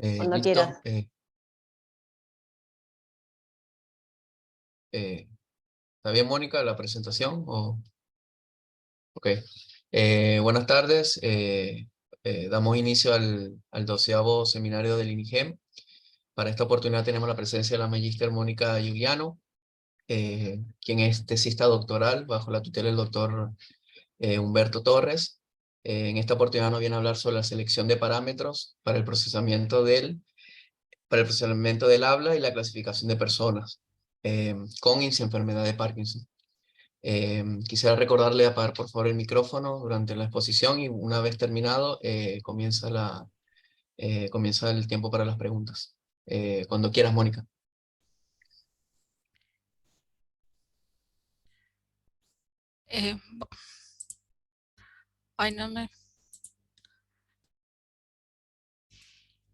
Cuando Listo. quieras. ¿Está bien, Mónica, la presentación? Ok. Buenas tardes. Damos inicio al 12º seminario del INIGEM. Para esta oportunidad tenemos la presencia de la magíster Mónica Giuliano, quien es tesista doctoral bajo la tutela del doctor Humberto Torres. En esta oportunidad nos viene a hablar sobre la selección de parámetros para el procesamiento del habla y la clasificación de personas con y sin enfermedad de Parkinson. Quisiera recordarle apagar por favor el micrófono durante la exposición y una vez terminado comienza el tiempo para las preguntas. Cuando quieras, Mónica. Eh, ay, no me...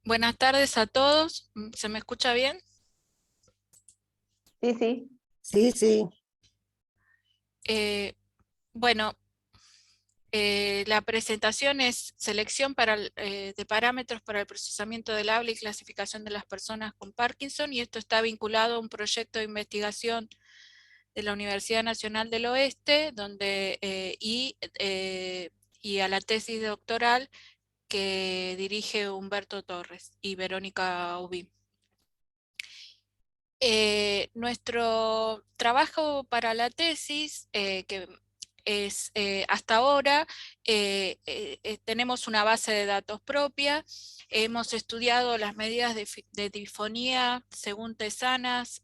Buenas tardes a todos. ¿Se me escucha bien? Sí, sí. Sí, sí. Eh, bueno, la presentación es selección de parámetros para el procesamiento del habla y clasificación de las personas con Parkinson, y esto está vinculado a un proyecto de investigación de la Universidad Nacional del Oeste y a la tesis doctoral que dirige Humberto Torres y Verónica Ubín. Nuestro trabajo para la tesis, que es hasta ahora, tenemos una base de datos propia, hemos estudiado las medidas de disfonía según Tesanas,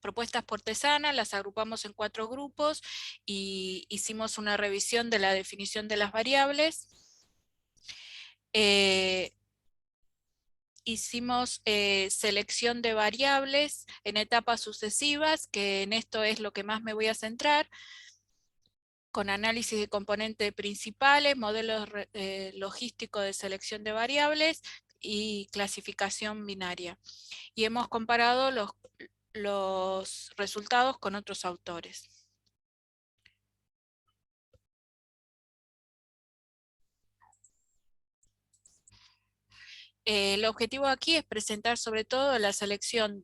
propuestas por Tesana, las agrupamos en 4 grupos y hicimos una revisión de la definición de las variables. Hicimos selección de variables en etapas sucesivas, que en esto es lo que más me voy a centrar, con análisis de componentes principales, modelos logísticos de selección de variables y clasificación binaria. Y hemos comparado los resultados con otros autores. El objetivo aquí es presentar sobre todo la selección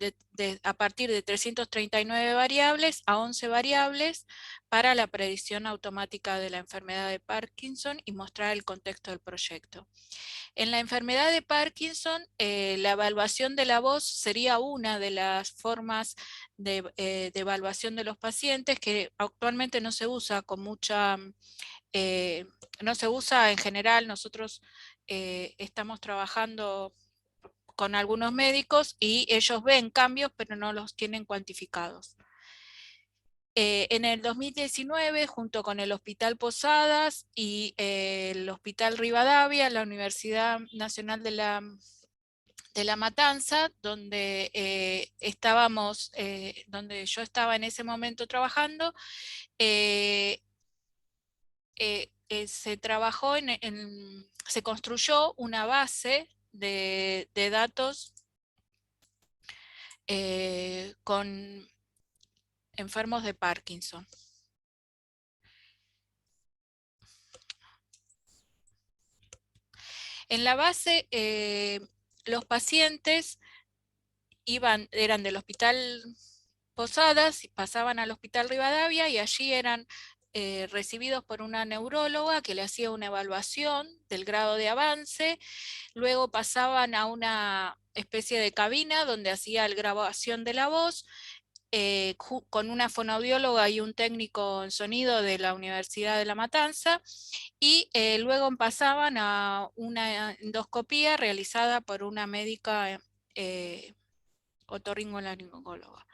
a partir de 339 variables a 11 variables para la predicción automática de la enfermedad de Parkinson y mostrar el contexto del proyecto. En la enfermedad de Parkinson, la evaluación de la voz sería una de las formas de evaluación de los pacientes que actualmente no se usa con mucha... no se usa en general. Nosotros estamos trabajando con algunos médicos y ellos ven cambios pero no los tienen cuantificados. En el 2019, junto con el Hospital Posadas y el Hospital Rivadavia, la Universidad Nacional de La Matanza, donde donde yo estaba en ese momento trabajando, se trabajó se construyó una base de datos con enfermos de Parkinson. En la base, los pacientes eran del Hospital Posadas, pasaban al Hospital Rivadavia y allí eran recibidos por una neuróloga que le hacía una evaluación del grado de avance. Luego pasaban a una especie de cabina donde hacía la grabación de la voz, con una fonoaudióloga y un técnico en sonido de la Universidad de La Matanza, y luego pasaban a una endoscopía realizada por una médica otorrinolaringóloga.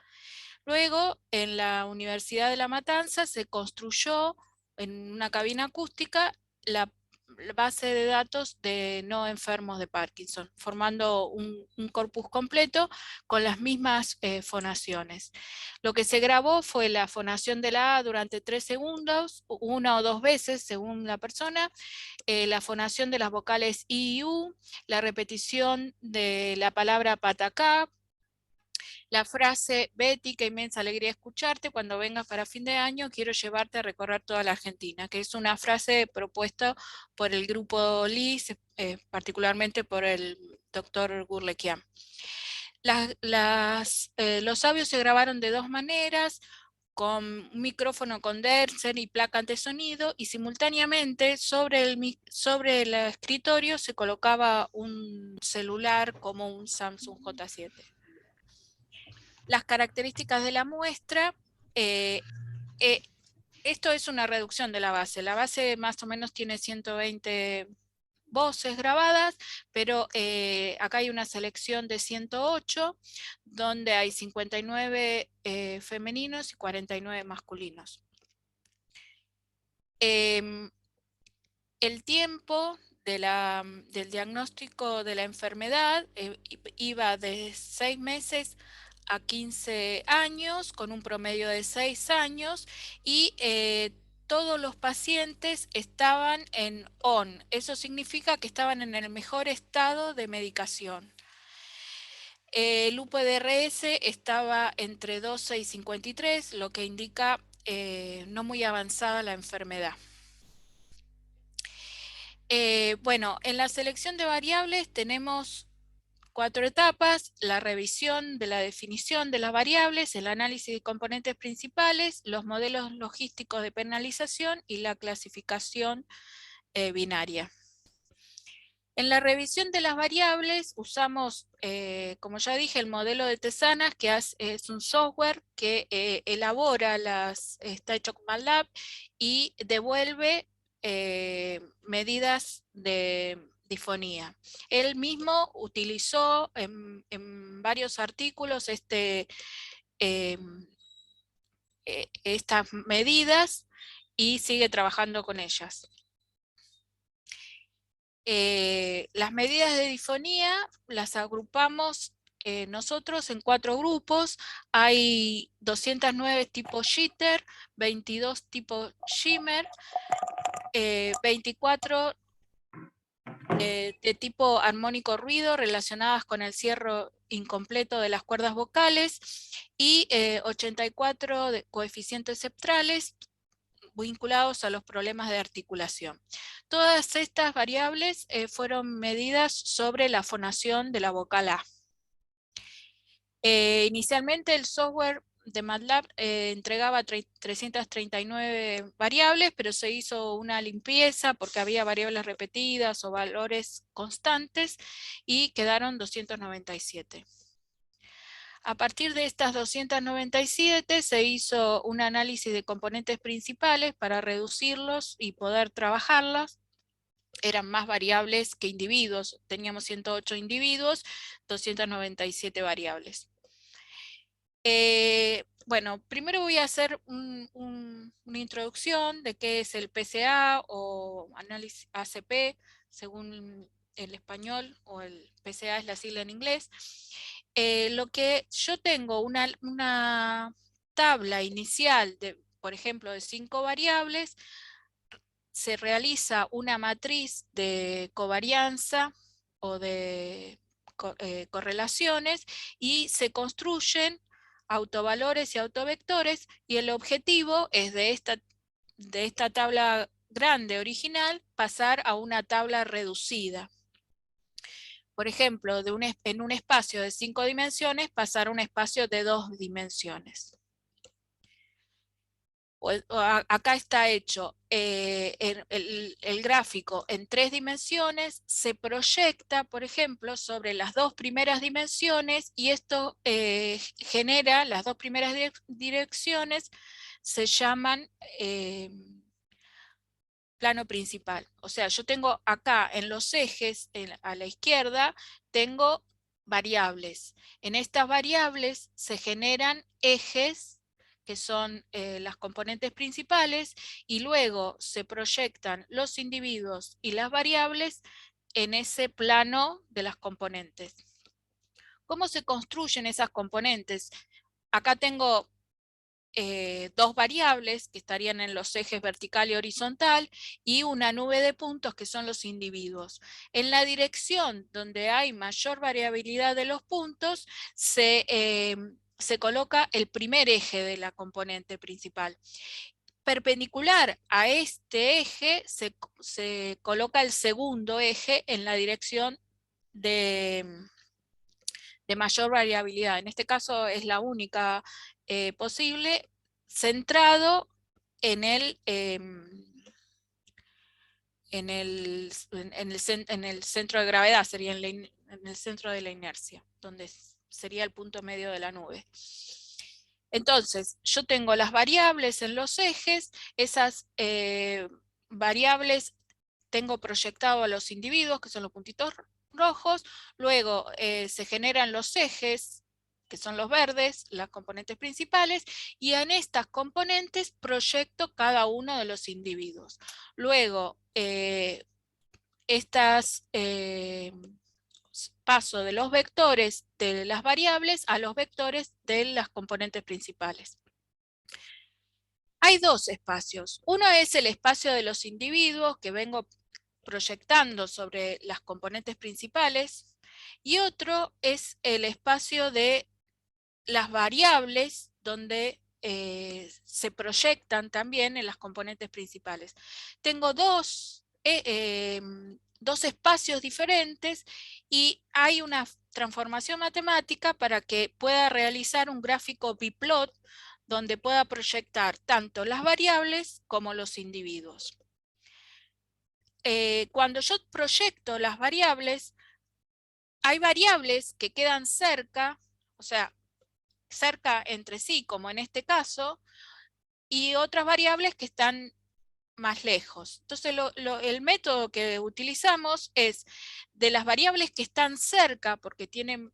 Luego, en la Universidad de La Matanza se construyó en una cabina acústica la base de datos de no enfermos de Parkinson, formando un corpus completo con las mismas fonaciones. Lo que se grabó fue la fonación de la A durante 3 segundos, 1 o 2 veces según la persona, la fonación de las vocales I y U, la repetición de la palabra patacá, la frase Betty, qué inmensa alegría escucharte, cuando vengas para fin de año quiero llevarte a recorrer toda la Argentina, que es una frase propuesta por el grupo LIS, particularmente por el doctor Gurlekian. Los audios se grabaron de dos maneras, con un micrófono condenser y placa de sonido, y simultáneamente sobre el escritorio se colocaba un celular como un Samsung J7. Las características de la muestra, esto es una reducción de la base. La base más o menos tiene 120 voces grabadas, pero acá hay una selección de 108, donde hay 59 femeninos y 49 masculinos. El tiempo del diagnóstico de la enfermedad iba de 6 meses a 15 años, con un promedio de 6 años, y todos los pacientes estaban en ON. Eso significa que estaban en el mejor estado de medicación. El UPDRS estaba entre 12 y 53, lo que indica no muy avanzada la enfermedad. Bueno, en la selección de variables tenemos 4 etapas: la revisión de la definición de las variables, el análisis de componentes principales, los modelos logísticos de penalización y la clasificación binaria. En la revisión de las variables usamos, como ya dije, el modelo de Tesanas, que es un software que elabora está hecho con MATLAB y devuelve medidas de difonía. Él mismo utilizó en varios artículos estas medidas y sigue trabajando con ellas. Las medidas de difonía las agrupamos nosotros en 4 grupos. Hay 209 tipo Jitter, 22 tipo Shimmer, 24 de tipo armónico ruido relacionadas con el cierre incompleto de las cuerdas vocales, y 84 de coeficientes septrales vinculados a los problemas de articulación. Todas estas variables fueron medidas sobre la fonación de la vocal A. Inicialmente el software de MATLAB entregaba 339 variables, pero se hizo una limpieza porque había variables repetidas o valores constantes y quedaron 297. A partir de estas 297 se hizo un análisis de componentes principales para reducirlos y poder trabajarlos. Eran más variables que individuos, teníamos 108 individuos, 297 variables. Bueno, primero voy a hacer una introducción de qué es el PCA o análisis ACP, según el español, o el PCA es la sigla en inglés. Lo que yo tengo una tabla inicial de, por ejemplo, de 5 variables, se realiza una matriz de covarianza o de correlaciones y se construyen autovalores y autovectores, y el objetivo es de esta tabla grande original pasar a una tabla reducida. Por ejemplo, en un espacio de 5 dimensiones pasar a un espacio de 2 dimensiones. Acá está hecho el gráfico en 3 dimensiones, se proyecta, por ejemplo, sobre las 2 primeras dimensiones, y esto genera, las 2 primeras direcciones se llaman plano principal. O sea, yo tengo acá en los ejes, a la izquierda, tengo variables. En estas variables se generan ejes, que son las componentes principales, y luego se proyectan los individuos y las variables en ese plano de las componentes. ¿Cómo se construyen esas componentes? Acá tengo 2 variables que estarían en los ejes vertical y horizontal, y una nube de puntos que son los individuos. En la dirección donde hay mayor variabilidad de los puntos se coloca el primer eje de la componente principal. Perpendicular a este eje se coloca el segundo eje en la dirección de mayor variabilidad. En este caso es la única posible, centrado en el, en el centro de gravedad, sería en el centro de la inercia, donde sería el punto medio de la nube. Entonces, yo tengo las variables en los ejes, esas variables tengo proyectado a los individuos, que son los puntitos rojos, luego se generan los ejes, que son los verdes, las componentes principales, y en estas componentes proyecto cada uno de los individuos. Luego, paso de los vectores de las variables a los vectores de las componentes principales. Hay dos espacios. Uno es el espacio de los individuos que vengo proyectando sobre las componentes principales, y otro es el espacio de las variables donde se proyectan también en las componentes principales. Tengo dos espacios diferentes y hay una transformación matemática para que pueda realizar un gráfico biplot donde pueda proyectar tanto las variables como los individuos. Cuando yo proyecto las variables, hay variables que quedan cerca, o sea, cerca entre sí, como en este caso, y otras variables que están más lejos. Entonces, el método que utilizamos es de las variables que están cerca, porque tienen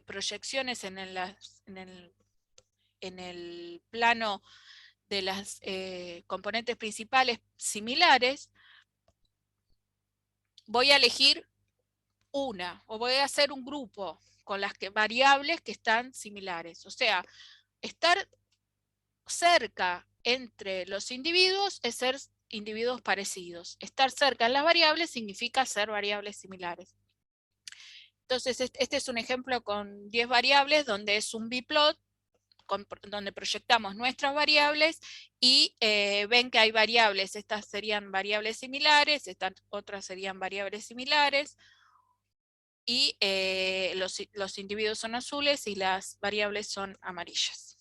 proyecciones en el plano de las componentes principales similares, voy a elegir una, o voy a hacer un grupo con las variables que están similares. O sea, estar cerca entre los individuos es ser individuos parecidos. Estar cerca en las variables significa ser variables similares. Entonces, este es un ejemplo con 10 variables donde es un biplot, donde proyectamos nuestras variables y ven que hay variables. Estas serían variables similares, estas otras serían variables similares, y los individuos son azules y las variables son amarillas.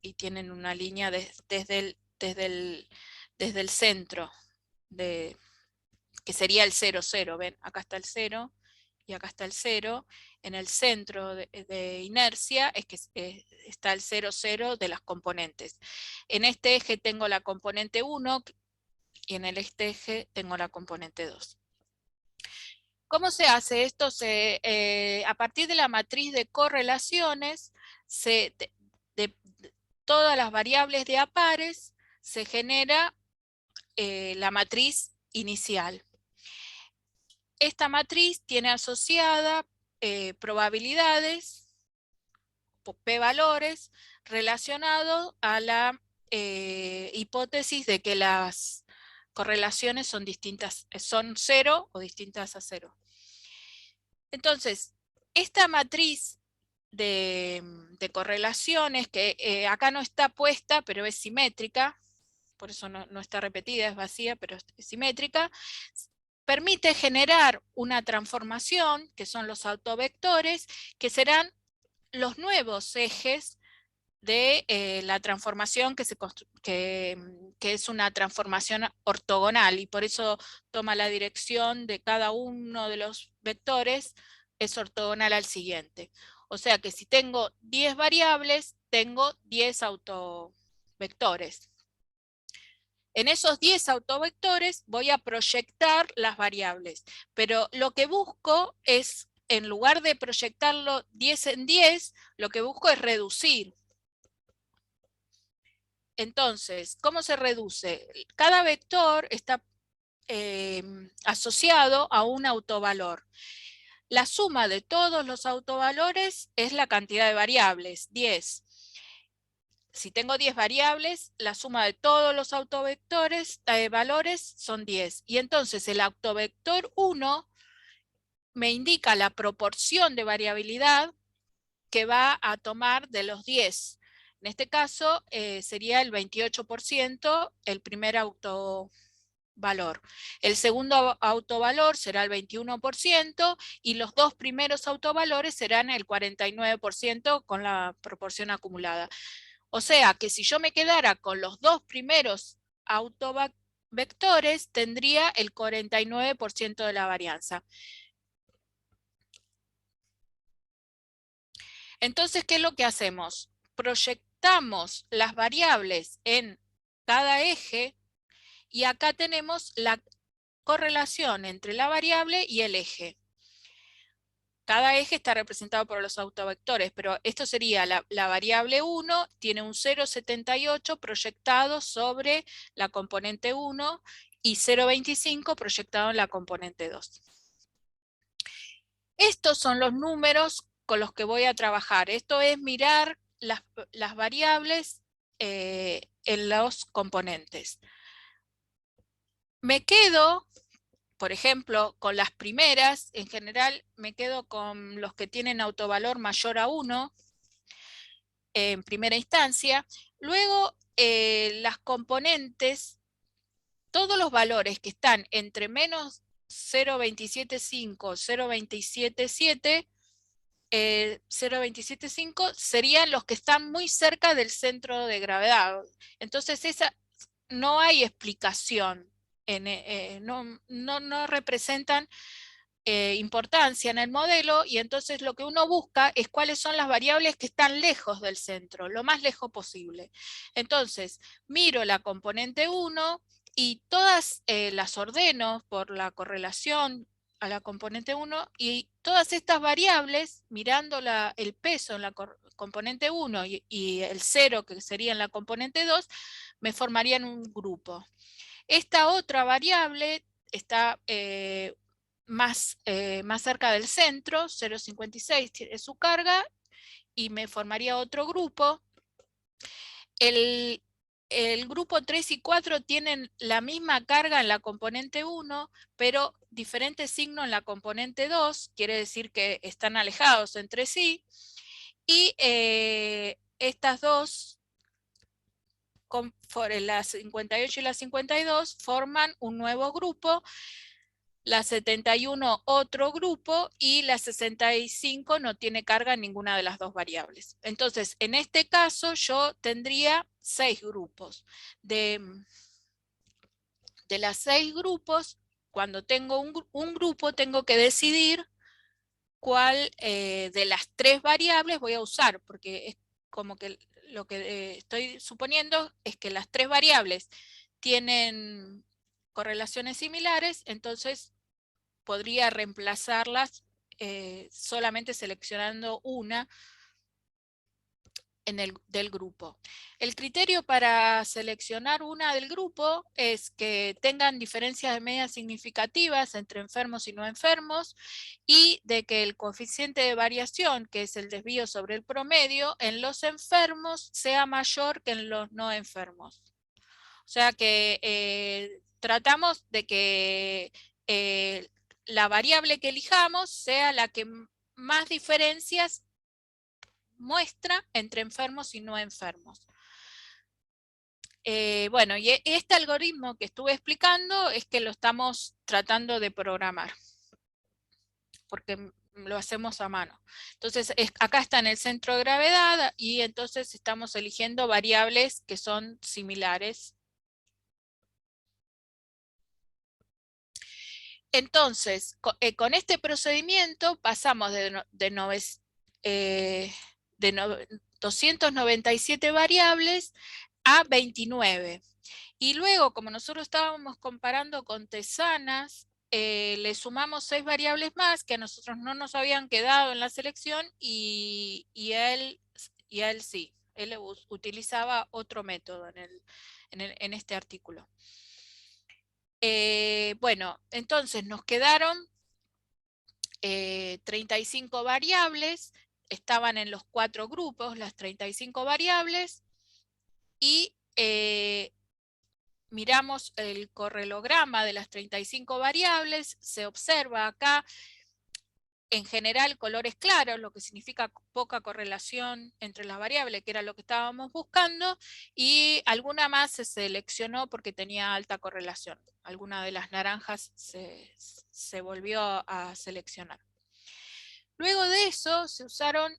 Y tienen una línea desde el centro, que sería el 0, 0. ¿Ven? Acá está el 0 y acá está el 0. En el centro de inercia es que está el 0, 0 de las componentes. En este eje tengo la componente 1 y en este eje tengo la componente 2. ¿Cómo se hace esto? A partir de la matriz de correlaciones, de todas las variables de a pares, se genera la matriz inicial. Esta matriz tiene asociada probabilidades, p-valores, relacionados a la hipótesis de que las correlaciones son distintas, son 0 o distintas a 0. Entonces, esta matriz de correlaciones, que acá no está puesta, pero es simétrica, por eso no está repetida, es vacía, pero es simétrica, permite generar una transformación, que son los autovectores, que serán los nuevos ejes de la transformación que es una transformación ortogonal, y por eso toma la dirección de cada uno de los vectores, es ortogonal al siguiente. O sea que si tengo 10 variables, tengo 10 autovectores. En esos 10 autovectores voy a proyectar las variables, pero lo que busco es, en lugar de proyectarlo 10 en 10, lo que busco es reducir. Entonces, ¿cómo se reduce? Cada vector está asociado a un autovalor. La suma de todos los autovalores es la cantidad de variables, 10. Si tengo 10 variables, la suma de todos los autovectores, valores, son 10. Y entonces el autovector 1 me indica la proporción de variabilidad que va a tomar de los 10. En este caso sería el 28% el primer autovector valor. El segundo autovalor será el 21% y los dos primeros autovalores serán el 49% con la proporción acumulada. O sea que si yo me quedara con los dos primeros autovectores, tendría el 49% de la varianza. Entonces, ¿qué es lo que hacemos? Proyectamos las variables en cada eje y acá tenemos la correlación entre la variable y el eje. Cada eje está representado por los autovectores, pero esto sería la variable 1, tiene un 0,78 proyectado sobre la componente 1 y 0,25 proyectado en la componente 2. Estos son los números con los que voy a trabajar. Esto es mirar las variables en los componentes. Me quedo, por ejemplo, con las primeras. En general me quedo con los que tienen autovalor mayor a 1 en primera instancia. Luego las componentes, todos los valores que están entre menos 0,275, 0,277, 0,275 serían los que están muy cerca del centro de gravedad. Entonces no hay explicación, no representan importancia en el modelo, y entonces lo que uno busca es cuáles son las variables que están lejos del centro, lo más lejos posible. Entonces miro la componente 1 y todas las ordeno por la correlación a la componente 1, y todas estas variables, mirando el peso en la componente 1 y el 0 que sería en la componente 2, me formarían un grupo. Esta otra variable está más cerca del centro, 0,56 es su carga, y me formaría otro grupo. El grupo 3 y 4 tienen la misma carga en la componente 1, pero diferente signo en la componente 2, quiere decir que están alejados entre sí, y estas dos, la 58 y la 52, forman un nuevo grupo, la 71 otro grupo, y la 65 no tiene carga en ninguna de las dos variables. Entonces, en este caso yo tendría 6 grupos. De las 6 grupos, cuando tengo un grupo, tengo que decidir cuál de las 3 variables voy a usar, porque es como que lo que estoy suponiendo es que las 3 variables tienen correlaciones similares, entonces podría reemplazarlas solamente seleccionando una del grupo. El criterio para seleccionar una del grupo es que tengan diferencias de media significativas entre enfermos y no enfermos, y de que el coeficiente de variación, que es el desvío sobre el promedio, en los enfermos sea mayor que en los no enfermos. O sea que tratamos de que la variable que elijamos sea la que más diferencias muestra entre enfermos y no enfermos. Bueno, y este algoritmo que estuve explicando es que lo estamos tratando de programar, porque lo hacemos a mano. Entonces, acá está en el centro de gravedad, y entonces estamos eligiendo variables que son similares. Entonces, con este procedimiento pasamos de 297 variables a 29. Y luego, como nosotros estábamos comparando con Tesanas, le sumamos 6 variables más que a nosotros no nos habían quedado en la selección, y a él sí. Él utilizaba otro método en este artículo. Bueno, entonces nos quedaron 35 variables, estaban en los 4 grupos las 35 variables, y miramos el correlograma de las 35 variables. Se observa acá en general colores claros, lo que significa poca correlación entre las variables, que era lo que estábamos buscando, y alguna más se seleccionó porque tenía alta correlación. Alguna de las naranjas se volvió a seleccionar. Luego de eso se usaron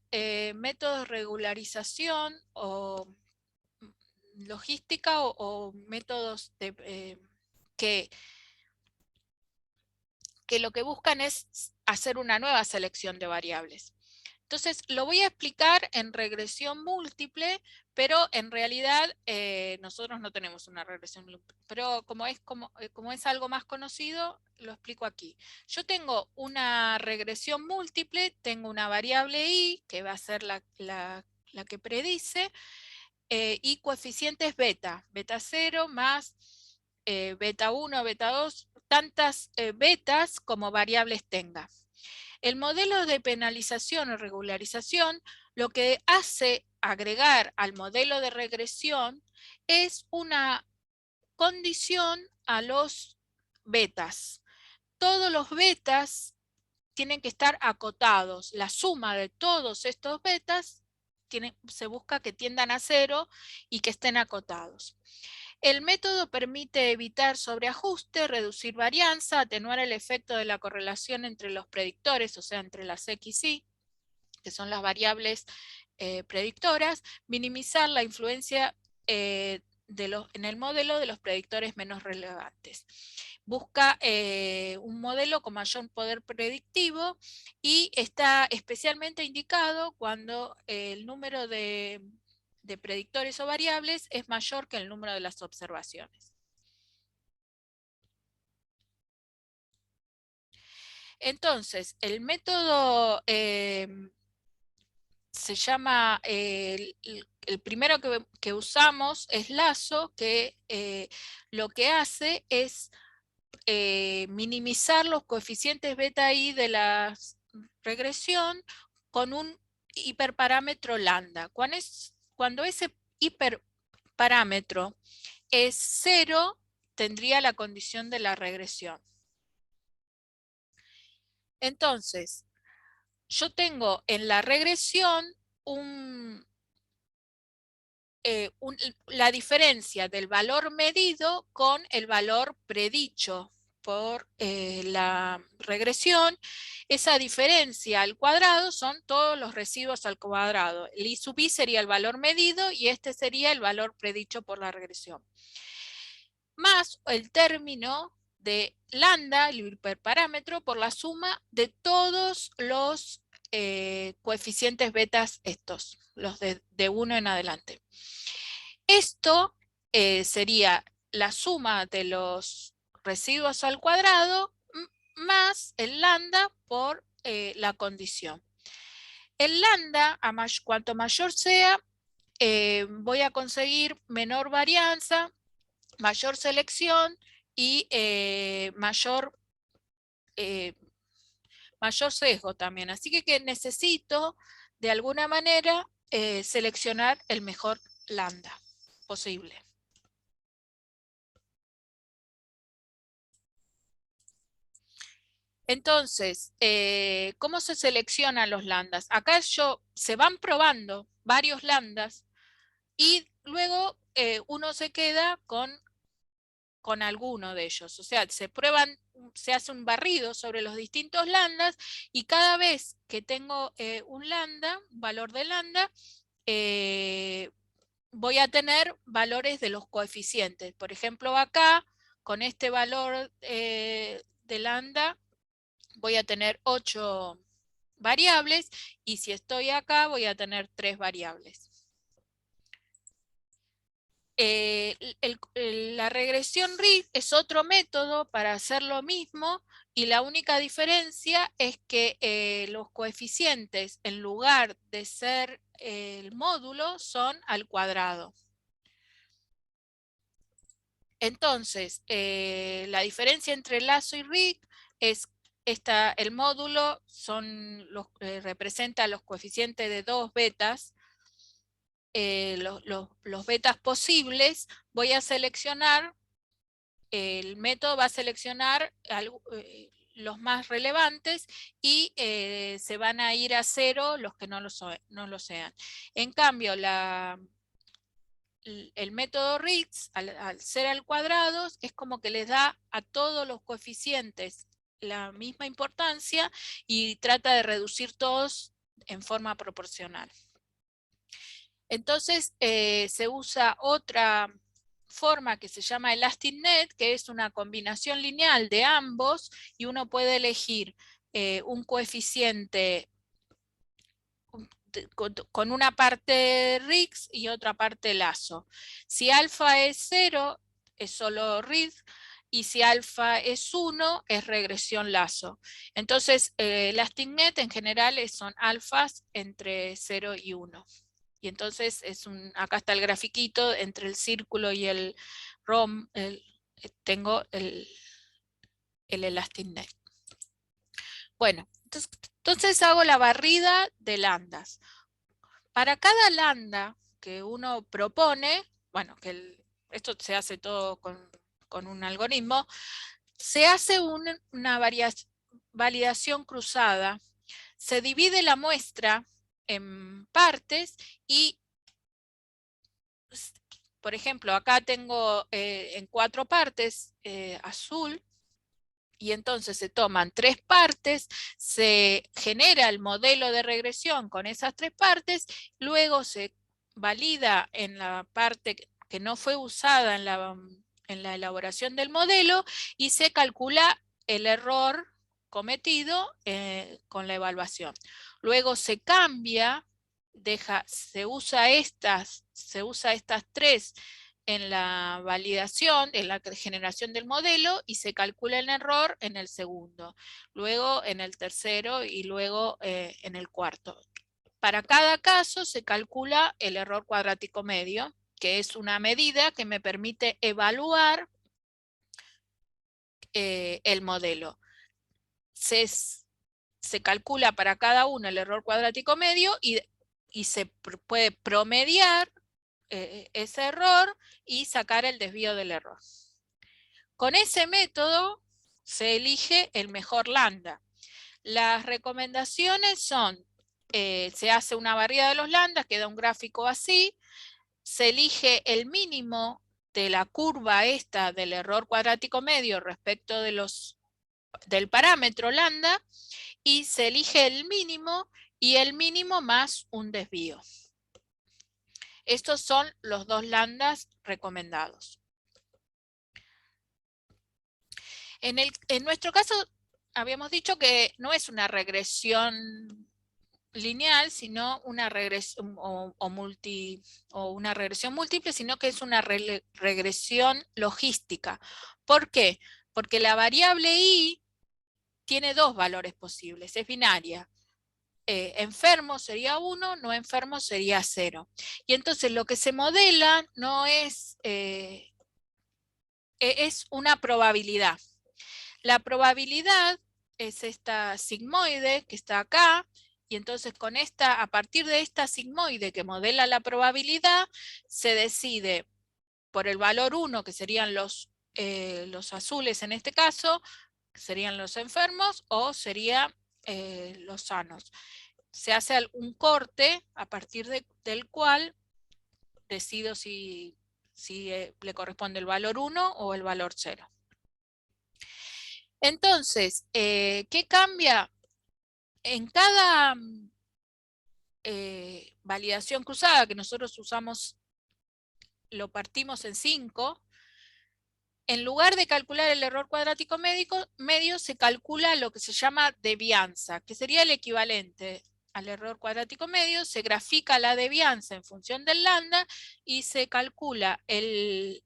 métodos de regularización o logística o métodos que lo que buscan es hacer una nueva selección de variables. Entonces, lo voy a explicar en regresión múltiple, pero en realidad nosotros no tenemos una regresión múltiple. Pero como es algo más conocido, lo explico aquí. Yo tengo una regresión múltiple, tengo una variable i, que va a ser la que predice, y coeficientes beta, beta 0 más beta 1, beta 2, tantas betas como variables tenga. El modelo de penalización o regularización lo que hace agregar al modelo de regresión es una condición a los betas. Todos los betas tienen que estar acotados. La suma de todos estos betas se busca que tiendan a 0 y que estén acotados. El método permite evitar sobreajuste, reducir varianza, atenuar el efecto de la correlación entre los predictores, o sea, entre las X y, que son las variables predictoras, minimizar la influencia en el modelo de los predictores menos relevantes. Busca un modelo con mayor poder predictivo y está especialmente indicado cuando el número de predictores o variables es mayor que el número de las observaciones. Entonces, el método se llama, el primero que usamos es Lazo, que lo que hace es minimizar los coeficientes beta i de la regresión con un hiperparámetro lambda. Cuando ese hiperparámetro es 0, tendría la condición de la regresión. Entonces, yo tengo en la regresión la diferencia del valor medido con el valor predicho por la regresión. Esa diferencia al cuadrado son todos los residuos al cuadrado. El i sub i sería el valor medido y este sería el valor predicho por la regresión. Más el término de lambda, el hiperparámetro, por la suma de todos los coeficientes betas estos, los de 1 en adelante. Esto sería la suma de los residuos al cuadrado más el lambda por la condición. El lambda, cuanto mayor sea, voy a conseguir menor varianza, mayor selección y mayor sesgo también. Así que necesito de alguna manera seleccionar el mejor lambda posible. Entonces, ¿cómo se seleccionan los lambdas? Acá se van probando varios lambdas y luego uno se queda con alguno de ellos. O sea, se hace un barrido sobre los distintos lambdas y cada vez que tengo un valor de lambda, voy a tener valores de los coeficientes. Por ejemplo, acá, con este valor de lambda, voy a tener 8 variables y si estoy acá voy a tener 3 variables. La regresión RIG es otro método para hacer lo mismo y la única diferencia es que los coeficientes en lugar de ser el módulo son al cuadrado. Entonces, la diferencia entre Lazo y RIG es el módulo representa los coeficientes de 2 betas. Los betas posibles, voy a seleccionar, el método va a seleccionar los más relevantes y se van a ir a 0 los que no lo sean. En cambio, el método Ritz, al ser al cuadrado, es como que les da a todos los coeficientes la misma importancia y trata de reducir todos en forma proporcional. Entonces se usa otra forma que se llama Elastic Net, que es una combinación lineal de ambos y uno puede elegir un coeficiente con una parte Riggs y otra parte lazo. Si alfa es 0, es solo Riggs, y si alfa es 1, es regresión lazo. Entonces, Elastic Net en general son alfas entre 0 y 1. Y entonces acá está el grafiquito entre el círculo y el ROM, tengo el Elastic Net. Bueno, entonces hago la barrida de lambdas. Para cada lambda que uno propone, bueno, esto se hace todo con un algoritmo, se hace una validación cruzada, se divide la muestra en partes y, por ejemplo, acá tengo en 4 partes azul, y entonces se toman 3 partes, se genera el modelo de regresión con esas 3 partes, luego se valida en la parte que no fue usada en la elaboración del modelo y se calcula el error cometido con la evaluación. Luego se cambia, se usa estas 3 en la validación, en la generación del modelo y se calcula el error en el segundo, luego en el tercero y luego en el cuarto. Para cada caso se calcula el error cuadrático medio, que es una medida que me permite evaluar el modelo. Se calcula para cada uno el error cuadrático medio y se puede promediar ese error y sacar el desvío del error. Con ese método se elige el mejor lambda. Las recomendaciones son, se hace una barrida de los lambdas, queda un gráfico así, se elige el mínimo de la curva esta del error cuadrático medio respecto del parámetro lambda y se elige el mínimo y el mínimo más un desvío. Estos son los 2 lambdas recomendados. En nuestro caso, habíamos dicho que no es una regresión lineal, sino una regresión una regresión múltiple, sino que es una regresión logística. ¿Por qué? Porque la variable i tiene 2 valores posibles, es binaria. Enfermo sería 1, no enfermo sería 0. Y entonces lo que se modela no es una probabilidad. La probabilidad es esta sigmoide que está acá, y entonces a partir de esta sigmoide que modela la probabilidad, se decide por el valor 1, que serían los azules en este caso, que serían los enfermos, o serían los sanos. Se hace un corte a partir del cual decido si le corresponde el valor 1 o el valor 0. Entonces, ¿qué cambia? En cada validación cruzada que nosotros usamos, lo partimos en 5, en lugar de calcular el error cuadrático medio, se calcula lo que se llama devianza, que sería el equivalente al error cuadrático medio, se grafica la devianza en función del lambda y se calcula el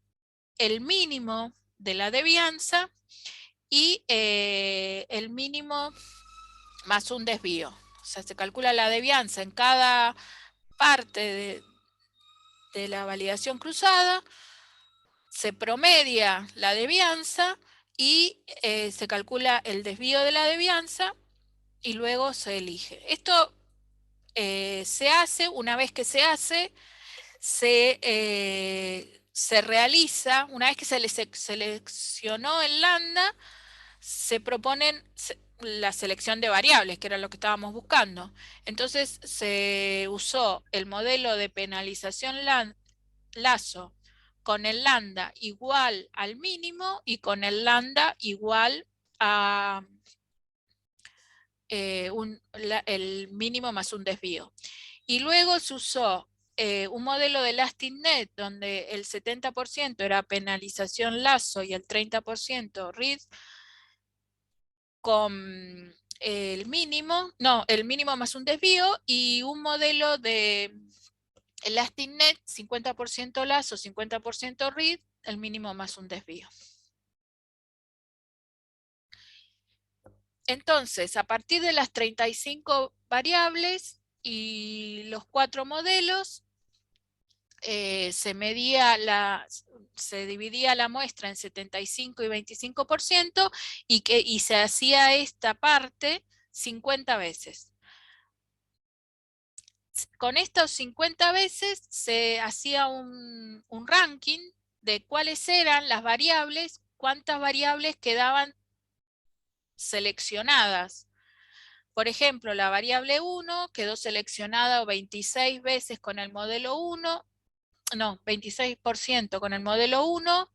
mínimo de la devianza y el mínimo más un desvío. O sea, se calcula la devianza en cada parte de la validación cruzada, se promedia la devianza y se calcula el desvío de la devianza y luego se elige. Esto se hace, una vez que se hace, se realiza, una vez que se le seleccionó el lambda, se proponen la selección de variables, que era lo que estábamos buscando. Entonces se usó el modelo de penalización lazo con el lambda igual al mínimo y con el lambda igual a el mínimo más un desvío. Y luego se usó un modelo de LastingNet donde el 70% era penalización lazo y el 30% read con el mínimo más un desvío, y un modelo de LastingNet 50% lazo, 50% read, el mínimo más un desvío. Entonces, a partir de las 35 variables y los 4 modelos, se dividía la muestra en 75 y 25% y se hacía esta parte 50 veces. Con estos 50 veces se hacía un ranking de cuáles eran las variables, cuántas variables quedaban seleccionadas. Por ejemplo, la variable 1 quedó seleccionada 26 veces con el modelo 1, no, 26% con el modelo 1,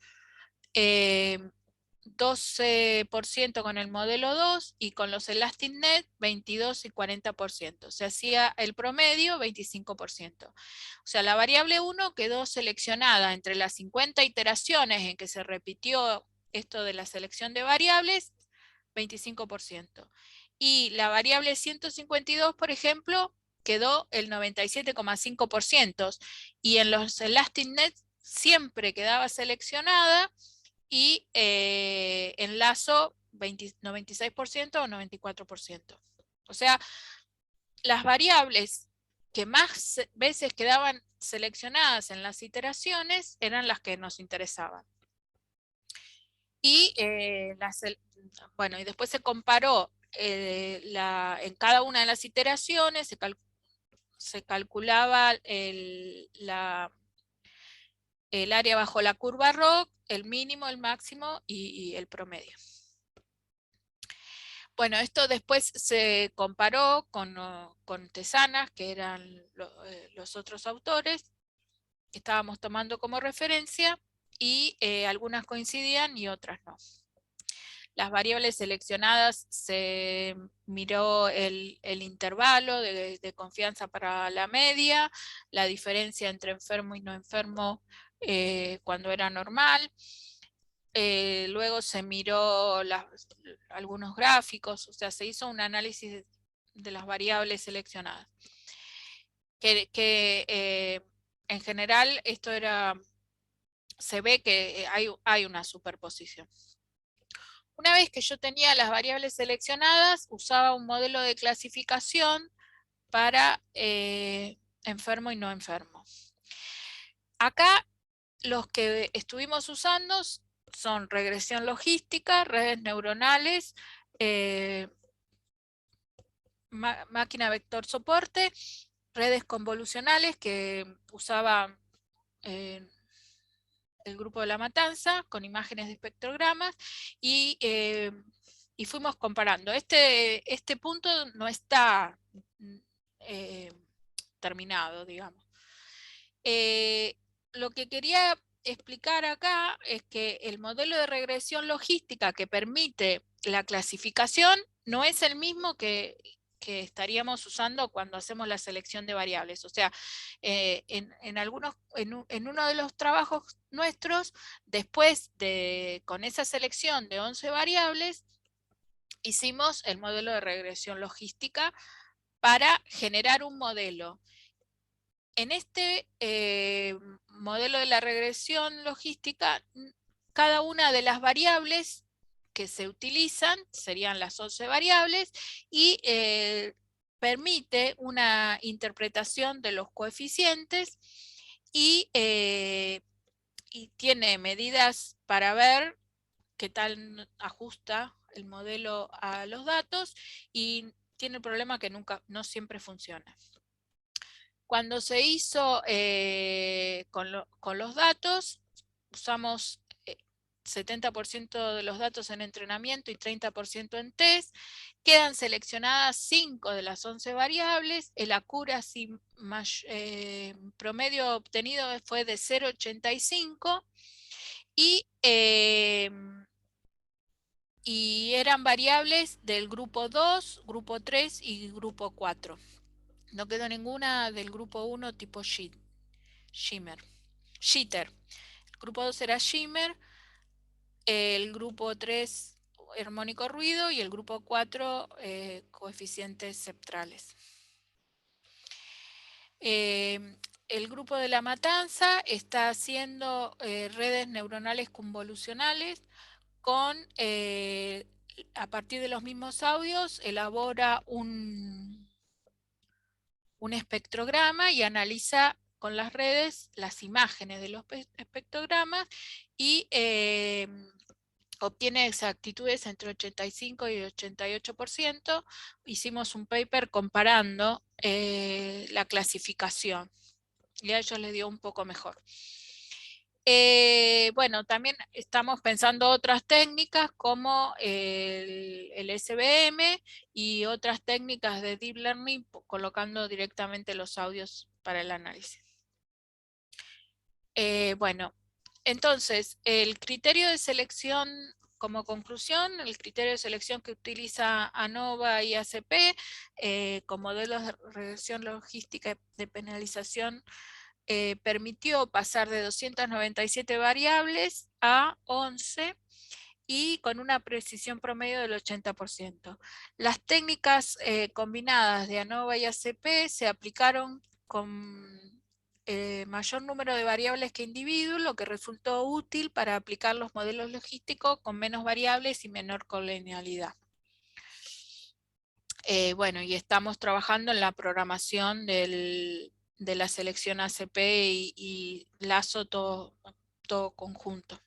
12% con el modelo 2 y con los ElasticNet 22 y 40%. Se hacía el promedio 25%. O sea, la variable 1 quedó seleccionada entre las 50 iteraciones en que se repitió esto de la selección de variables, 25%. Y la variable 152, por ejemplo, quedó el 97,5%. Y en los ElasticNet siempre quedaba seleccionada y en lazo 96% o 94%. O sea, las variables que más veces quedaban seleccionadas en las iteraciones eran las que nos interesaban. Y, bueno, y después se comparó en cada una de las iteraciones, se calculaba el área bajo la curva ROC, el mínimo, el máximo y el promedio. Bueno, esto después se comparó con Tesanas, que eran los otros autores que estábamos tomando como referencia, y algunas coincidían y otras no. Las variables seleccionadas, se miró el intervalo de confianza para la media, la diferencia entre enfermo y no enfermo cuando era normal. Luego se miró algunos gráficos, o sea, se hizo un análisis de las variables seleccionadas. En general esto se ve que hay una superposición. Una vez que yo tenía las variables seleccionadas, usaba un modelo de clasificación para enfermo y no enfermo. Acá los que estuvimos usando son regresión logística, redes neuronales, máquina vector soporte, redes convolucionales que usaba el grupo de La Matanza con imágenes de espectrogramas y fuimos comparando. Este punto no está terminado, digamos. Lo que quería explicar acá es que el modelo de regresión logística que permite la clasificación no es el mismo que estaríamos usando cuando hacemos la selección de variables. O sea, en uno de los trabajos nuestros, después con esa selección de 11 variables, hicimos el modelo de regresión logística para generar un modelo. En este modelo de la regresión logística, cada una de las variables que se utilizan serían las 11 variables y permite una interpretación de los coeficientes y tiene medidas para ver qué tal ajusta el modelo a los datos, y tiene el problema que no siempre funciona. Cuando se hizo con los datos, usamos 70% de los datos en entrenamiento y 30% en test. Quedan seleccionadas 5 de las 11 variables. El accuracy promedio obtenido fue de 0,85 y eran variables del grupo 2, grupo 3 y grupo 4. No quedó ninguna del grupo 1 tipo Shimmer. Jitter. El grupo 2 era Shimmer, el grupo 3 armónico ruido y el grupo 4 coeficientes septrales. El grupo de La Matanza está haciendo redes neuronales convolucionales con, a partir de los mismos audios, elabora un espectrograma y analiza con las redes las imágenes de los espectrogramas y obtiene exactitudes entre 85 y 88%. Hicimos un paper comparando la clasificación y a ellos les dio un poco mejor. Bueno, también estamos pensando otras técnicas como el SVM y otras técnicas de Deep Learning, colocando directamente los audios para el análisis. Bueno, entonces, el criterio de selección, como conclusión, el criterio de selección que utiliza ANOVA y ACP como modelos de regresión logística de penalización permitió pasar de 297 variables a 11 y con una precisión promedio del 80%. Las técnicas combinadas de ANOVA y ACP se aplicaron con mayor número de variables que individuos, lo que resultó útil para aplicar los modelos logísticos con menos variables y menor colonialidad. Bueno, y estamos trabajando en la programación de la selección ACP y Lazo todo conjunto.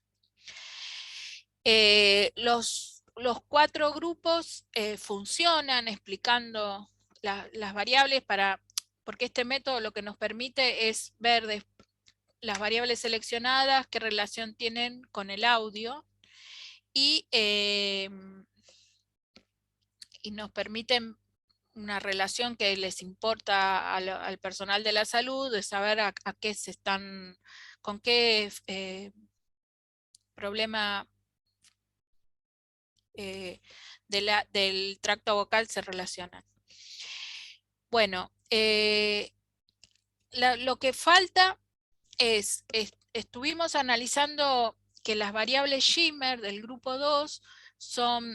Los 4 grupos funcionan explicando las variables porque este método lo que nos permite es ver las variables seleccionadas, qué relación tienen con el audio y nos permiten una relación que les importa al personal de la salud, de saber a qué se están, con qué problema del tracto vocal se relacionan. Bueno, lo que falta es, estuvimos analizando que las variables Shimmer del grupo 2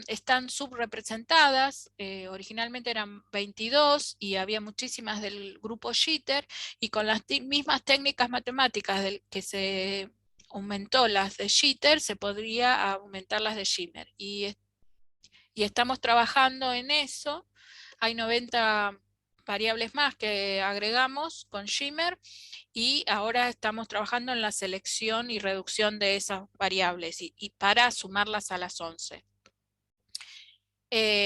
están subrepresentadas, originalmente eran 22 y había muchísimas del grupo Jitter, y con las mismas técnicas matemáticas que se aumentó las de Jitter, se podría aumentar las de Shimmer. Y estamos trabajando en eso. Hay 90 variables más que agregamos con Shimmer y ahora estamos trabajando en la selección y reducción de esas variables y para sumarlas a las 11.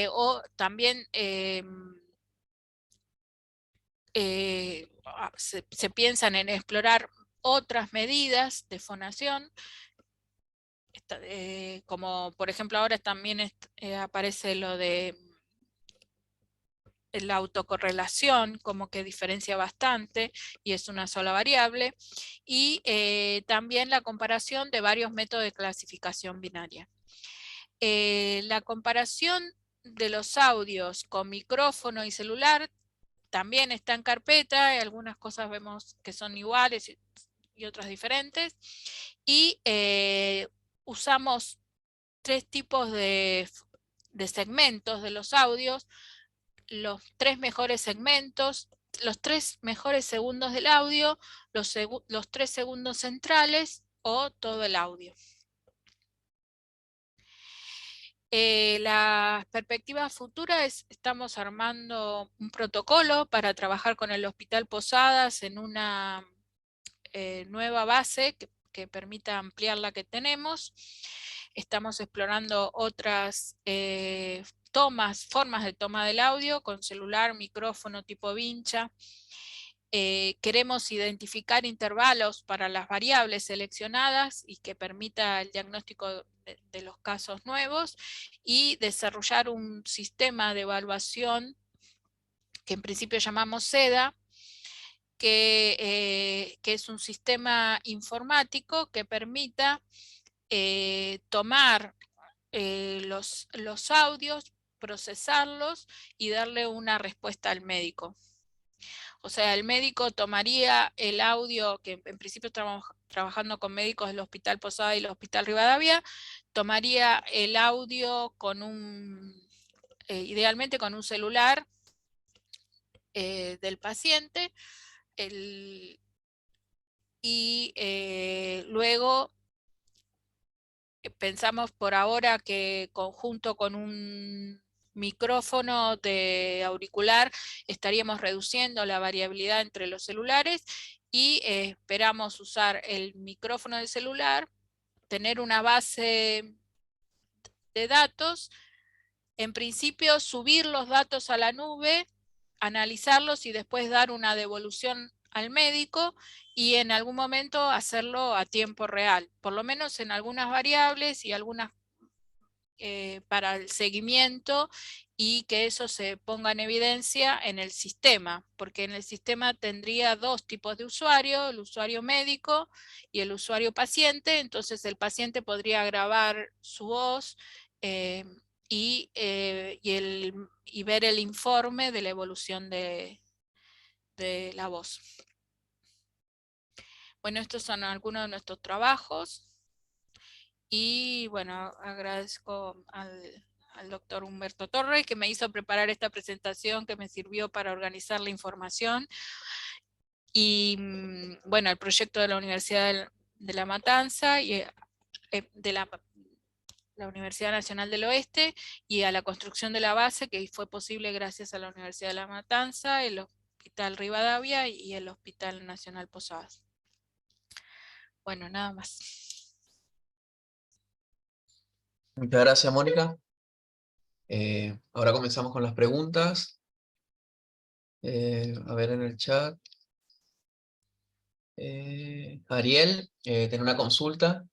O también se piensan en explorar otras medidas de fonación, como por ejemplo ahora también aparece lo de la autocorrelación, como que diferencia bastante y es una sola variable, y también la comparación de varios métodos de clasificación binaria. La comparación de los audios con micrófono y celular también está en carpeta, y algunas cosas vemos que son iguales y otras diferentes, y usamos 3 tipos de segmentos de los audios, los 3 mejores segmentos, los 3 mejores segundos del audio, los 3 segundos centrales o todo el audio. La perspectiva futura es, estamos armando un protocolo para trabajar con el Hospital Posadas en una nueva base que permita ampliar la que tenemos. Estamos explorando otras formas de toma del audio con celular, micrófono tipo vincha. queremos identificar intervalos para las variables seleccionadas y que permita el diagnóstico de los casos nuevos, y desarrollar un sistema de evaluación que en principio llamamos SEDA, que es un sistema informático que permita tomar los audios, procesarlos y darle una respuesta al médico. O sea, el médico tomaría el audio, que en principio estamos trabajando con médicos del Hospital Posada y el Hospital Rivadavia, tomaría el audio con idealmente con un celular del paciente, luego pensamos por ahora que conjunto con un micrófono de auricular estaríamos reduciendo la variabilidad entre los celulares, y esperamos usar el micrófono del celular, tener una base de datos, en principio subir los datos a la nube, analizarlos y después dar una devolución al médico, y en algún momento hacerlo a tiempo real, por lo menos en algunas variables y algunas para el seguimiento, y que eso se ponga en evidencia en el sistema, porque en el sistema tendría dos tipos de usuario, el usuario médico y el usuario paciente. Entonces el paciente podría grabar su voz y ver el informe de la evolución de la voz. Bueno, estos son algunos de nuestros trabajos. Y bueno, agradezco al doctor Humberto Torres, que me hizo preparar esta presentación que me sirvió para organizar la información. Y bueno, el proyecto de la Universidad de La Matanza y de la Universidad Nacional del Oeste, y a la construcción de la base, que fue posible gracias a la Universidad de La Matanza, el Hospital Rivadavia y el Hospital Nacional Posadas. Bueno, nada más. Muchas gracias, Mónica. Ahora comenzamos con las preguntas. A ver en el chat. Ariel tiene una consulta.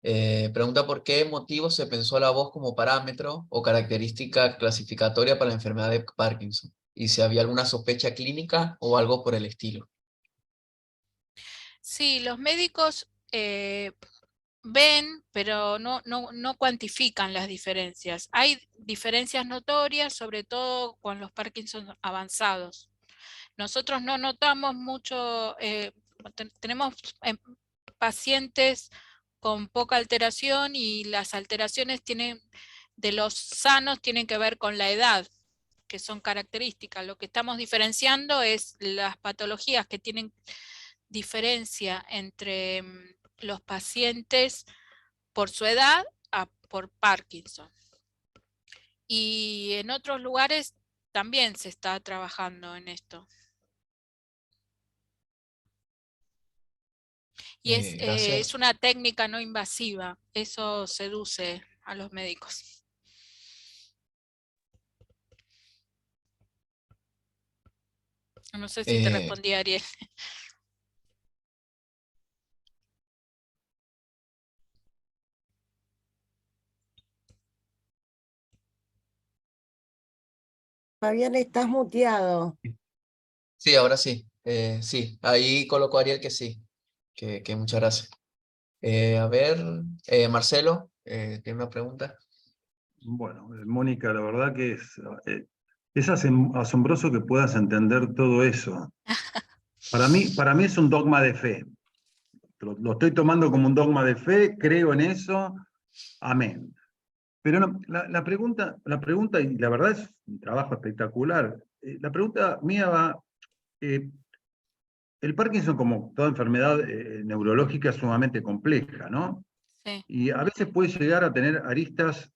Pregunta por qué motivo se pensó la voz como parámetro o característica clasificatoria para la enfermedad de Parkinson, y si había alguna sospecha clínica o algo por el estilo. Sí, los médicos ven, pero no cuantifican las diferencias. Hay diferencias notorias, sobre todo con los Parkinson avanzados. Nosotros no notamos mucho, tenemos pacientes con poca alteración, y las alteraciones de los sanos tienen que ver con la edad, que son características. Lo que estamos diferenciando es las patologías que tienen diferencia entre los pacientes por su edad por Parkinson. Y en otros lugares también se está trabajando en esto. Y es una técnica no invasiva, eso seduce a los médicos. No sé si te respondí, Ariel. Fabián, estás muteado. Sí, ahora sí. Sí, ahí colocó Ariel que sí. Que muchas gracias. A ver, Marcelo, ¿tiene una pregunta? Bueno, Mónica, la verdad que es asombroso que puedas entender todo eso. Para mí es un dogma de fe. Lo estoy tomando como un dogma de fe, creo en eso, amén. Pero no, la pregunta, y la verdad es un trabajo espectacular, la pregunta mía va, el Parkinson, como toda enfermedad neurológica, es sumamente compleja, ¿no? Sí. Y a veces puede llegar a tener aristas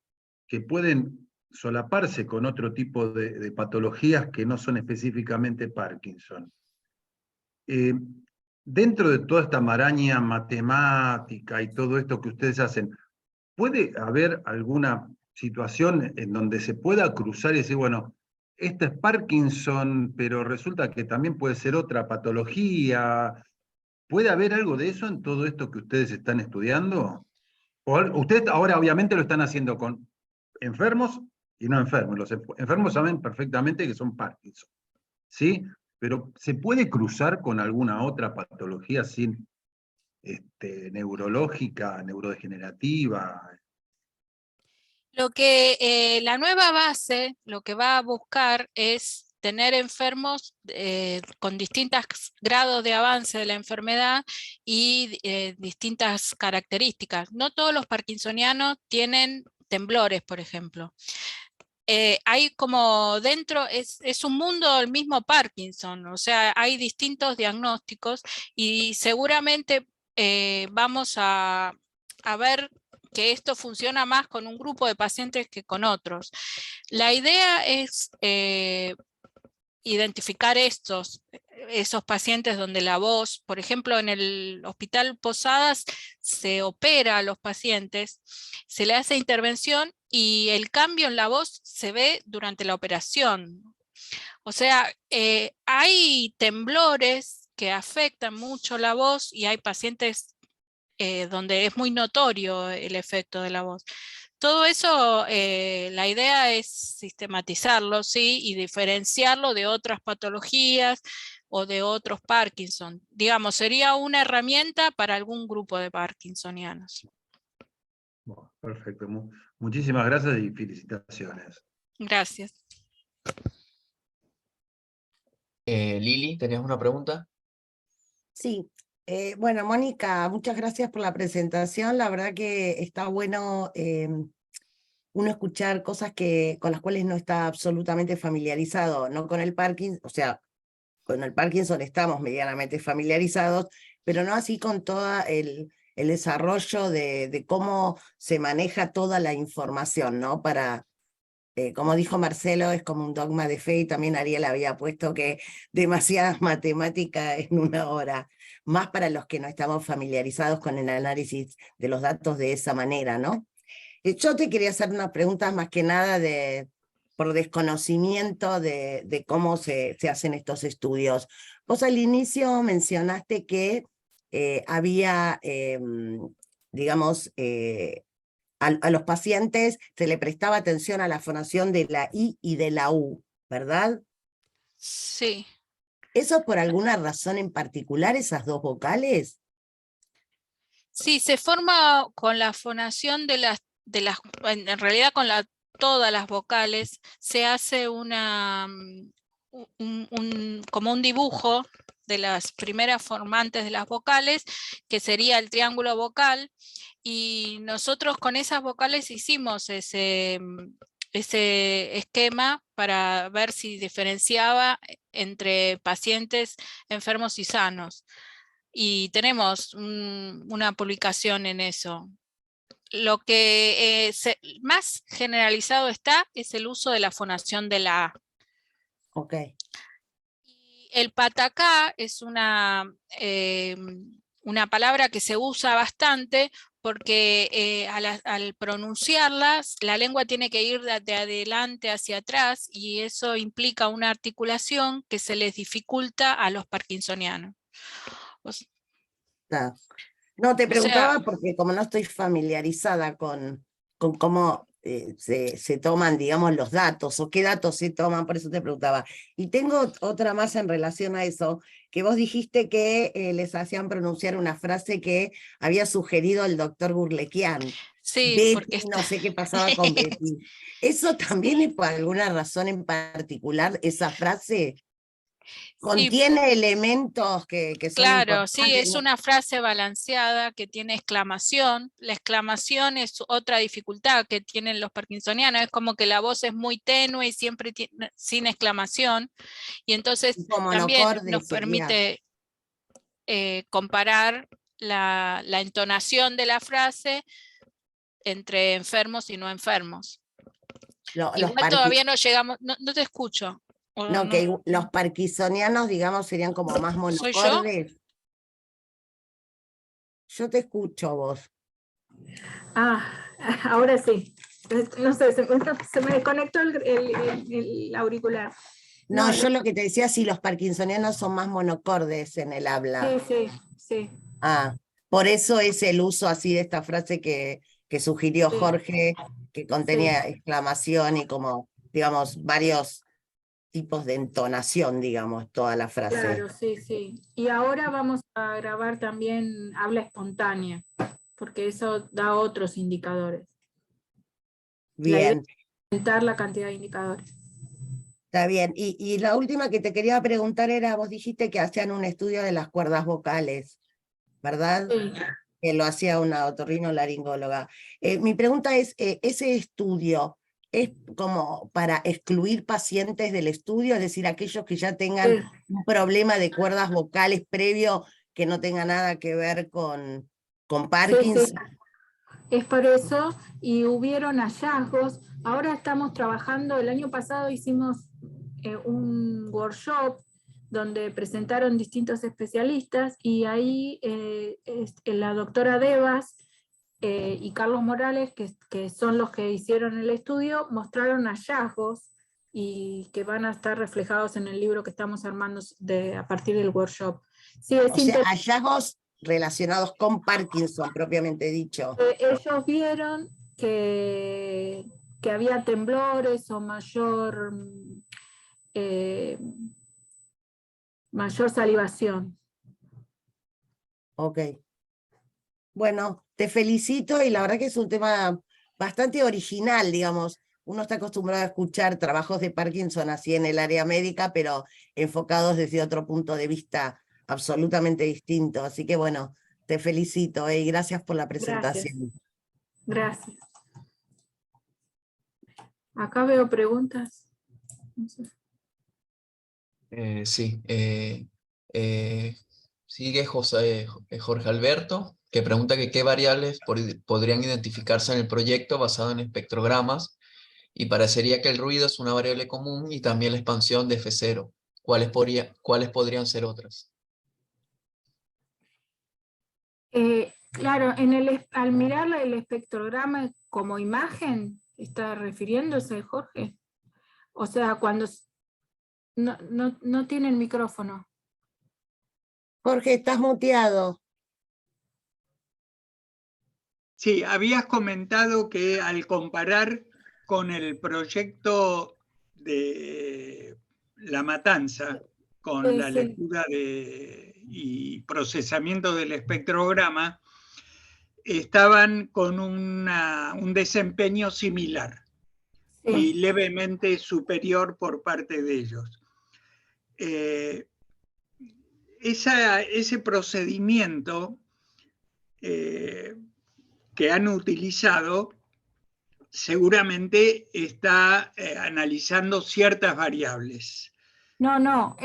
que pueden solaparse con otro tipo de patologías que no son específicamente Parkinson. Dentro de toda esta maraña matemática y todo esto que ustedes hacen, ¿puede haber alguna situación en donde se pueda cruzar y decir, bueno, este es Parkinson, pero resulta que también puede ser otra patología. ¿Puede haber algo de eso en todo esto que ustedes están estudiando? Ustedes ahora obviamente lo están haciendo con enfermos y no enfermos. Los enfermos saben perfectamente que son Parkinson, ¿sí? Pero ¿se puede cruzar con alguna otra patología sin, neurológica, neurodegenerativa? Lo que la nueva base, lo que va a buscar es tener enfermos con distintos grados de avance de la enfermedad y distintas características. No todos los parkinsonianos tienen temblores, por ejemplo. Hay como dentro, es un mundo el mismo Parkinson, o sea, hay distintos diagnósticos y seguramente vamos a ver que esto funciona más con un grupo de pacientes que con otros. La idea es identificar esos pacientes donde la voz, por ejemplo, en el Hospital Posadas se opera a los pacientes, se le hace intervención y el cambio en la voz se ve durante la operación. O sea, hay temblores que afectan mucho la voz y hay pacientes donde es muy notorio el efecto de la voz. Todo eso, la idea es sistematizarlo, ¿sí? Y diferenciarlo de otras patologías o de otros Parkinson. Digamos, sería una herramienta para algún grupo de parkinsonianos. Bueno, perfecto. Muchísimas gracias y felicitaciones. Gracias. Lili, ¿tenías una pregunta? Sí, bueno, Mónica, muchas gracias por la presentación. La verdad que está bueno uno escuchar cosas con las cuales no está absolutamente familiarizado, no con el Parkinson, o sea, con el Parkinson estamos medianamente familiarizados, pero no así con todo el desarrollo de cómo se maneja toda la información, ¿no? Como dijo Marcelo, es como un dogma de fe, y también Ariel había puesto que demasiadas matemáticas en una hora, más para los que no estamos familiarizados con el análisis de los datos de esa manera, ¿no? Yo te quería hacer unas preguntas más que nada por desconocimiento de cómo se hacen estos estudios. Vos al inicio mencionaste que había, digamos, a los pacientes se le prestaba atención a la fonación de la I y de la U, ¿verdad? Sí. ¿Eso es por alguna razón en particular, esas dos vocales? Sí, se forma con la fonación de las en realidad con todas las vocales, se hace como un dibujo de las primeras formantes de las vocales, que sería el triángulo vocal, y nosotros con esas vocales hicimos ese esquema para ver si diferenciaba entre pacientes enfermos y sanos. Y tenemos una publicación en eso. Lo que más generalizado está es el uso de la fonación de la A. Ok. Y el patacá es una palabra que se usa bastante porque al pronunciarlas, la lengua tiene que ir de adelante hacia atrás y eso implica una articulación que se les dificulta a los parkinsonianos. No, te O sea, preguntaba porque como no estoy familiarizada con cómo se toman, digamos, los datos o qué datos se toman, por eso te preguntaba. Y tengo otra más en relación a eso, que vos dijiste que les hacían pronunciar una frase que había sugerido el doctor Gurlekian. sí, porque Betty, no sé qué pasaba con Betty. ¿Eso también es por alguna razón en particular, esa frase? sí, Contiene elementos que son claro, sí, importantes, es ¿no? una frase balanceada que tiene exclamación. La exclamación es otra dificultad que tienen los parkinsonianos, es como que la voz es muy tenue y siempre sin exclamación, y entonces Como también monocorde nos sería. permite comparar la entonación de la frase entre enfermos y no enfermos. Igual todavía no llegamos, no te escucho. No, que los parkinsonianos, digamos, serían como más ¿Soy yo? monocordes. Yo te escucho vos. Ah, ahora sí. No sé, se me desconectó el auricular. No, No, yo lo que te decía, si los parkinsonianos son más monocordes en el habla. Sí. Ah, por eso es el uso así de esta frase que sugirió Sí. Jorge, que contenía exclamación y como, digamos, varios tipos de entonación, digamos, toda la frase. Claro, sí. Y ahora vamos a grabar también habla espontánea, porque eso da otros indicadores. La idea Bien, es aumentar la cantidad de indicadores. está bien. Y la última que te quería preguntar era, vos dijiste que hacían un estudio de las cuerdas vocales, ¿verdad? Sí. Que lo hacía una otorrinolaringóloga. Mi pregunta es, ¿ese estudio es como para excluir pacientes del estudio? Es decir, aquellos que ya tengan un problema de cuerdas vocales previo que no tenga nada que ver con Parkinson. Sí. Es por eso, y hubieron hallazgos. Ahora estamos trabajando, el año pasado hicimos un workshop donde presentaron distintos especialistas y ahí la doctora Devas y Carlos Morales, que son los que hicieron el estudio, mostraron hallazgos y que van a estar reflejados en el libro que estamos armando a partir del workshop. Sí, O sea, hallazgos relacionados con Parkinson, propiamente dicho. ellos vieron que había temblores o mayor salivación. Ok. Bueno, te felicito y la verdad que es un tema bastante original, digamos. Uno está acostumbrado a escuchar trabajos de Parkinson así en el área médica, pero enfocados desde otro punto de vista absolutamente distinto. Así que bueno, te felicito y gracias por la presentación. Gracias. Acá veo preguntas. No sé. Sí. Sigue Jorge Alberto, que pregunta que qué variables podrían identificarse en el proyecto basado en espectrogramas, y parecería que el ruido es una variable común y también la expansión de F0. ¿Cuáles podrían ser otras? Claro, al mirar el espectrograma como imagen, ¿está refiriéndose, Jorge? O sea, cuando no tiene el micrófono. Jorge, estás muteado. Sí, habías comentado que al comparar con el proyecto de La Matanza, con la lectura y procesamiento del espectrograma, estaban con un desempeño similar y levemente superior por parte de ellos. Ese procedimiento que han utilizado seguramente está analizando ciertas variables. No,